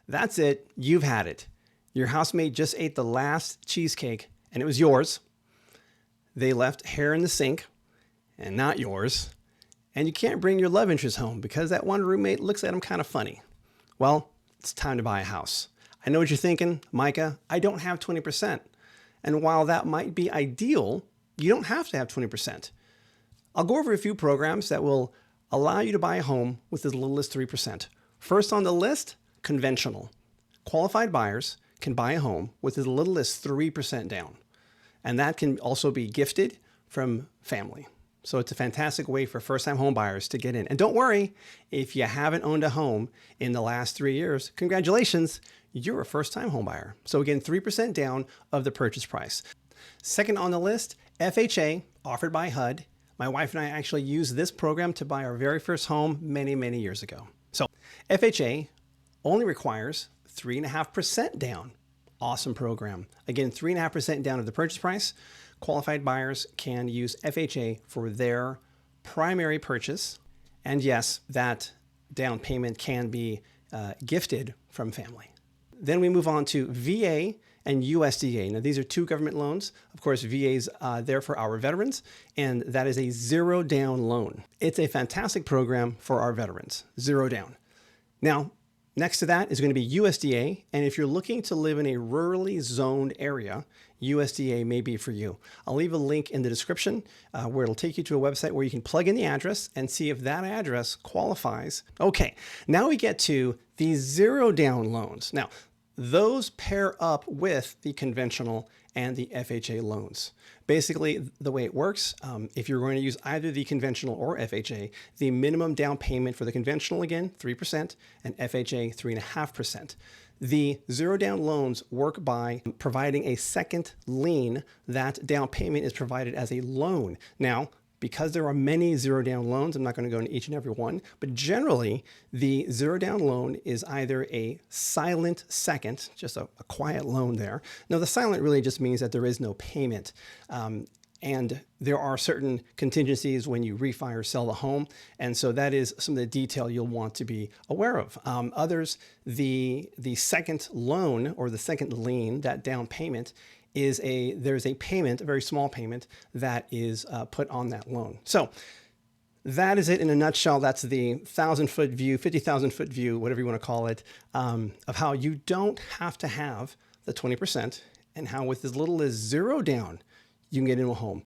That's it. You've had it. Your housemate just ate the last cheesecake and it was yours. They left hair in the sink and not yours. And you can't bring your love interest home because that one roommate looks at him kind of funny. Well, it's time to buy a house. I know what you're thinking, Micah, I don't have 20%. And while that might be ideal, you don't have to have 20%. I'll go over a few programs that will allow you to buy a home with as little as 3%. First on the list, conventional. Qualified buyers can buy a home with as little as 3% down. And that can also be gifted from family. So it's a fantastic way for first-time home buyers to get in. And don't worry, if you haven't owned a home in the last 3 years, congratulations, you're a first-time home buyer. So again, 3% down of the purchase price. Second on the list, FHA, offered by HUD. My wife and I actually used this program to buy our very first home many, many years ago. So FHA only requires 3.5% down. Awesome program. Again, 3.5% down of the purchase price. Qualified buyers can use FHA for their primary purchase. And yes, that down payment can be gifted from family. Then we move on to VA and USDA. Now, these are two government loans. Of course, VA's there for our veterans, and that is a zero down loan. It's a fantastic program for our veterans, zero down. Now, next to that is going to be USDA, and if you're looking to live in a rurally zoned area, USDA may be for you. I'll leave a link in the description where it'll take you to a website where you can plug in the address and see if that address qualifies. Okay, now we get to the zero down loans. Now, those pair up with the conventional and the FHA loans. Basically, the way it works, if you're going to use either the conventional or FHA, the minimum down payment for the conventional, again, 3%, and FHA, 3.5%. The zero down loans work by providing a second lien. That down payment is provided as a loan. Now, because there are many zero down loans, I'm not going to go into each and every one, but generally the zero down loan is either a silent second, just a quiet loan there. Now the silent really just means that there is no payment. And there are certain contingencies when you refi or sell the home. And so that is some of the detail you'll want to be aware of. Others, the second loan or the second lien, that down payment, there's a payment, a very small payment that is put on that loan. So that is it in a nutshell. That's the 1,000-foot view, 50,000-foot view, whatever you want to call it, of how you don't have to have the 20% and how with as little as zero down, you can get into a home.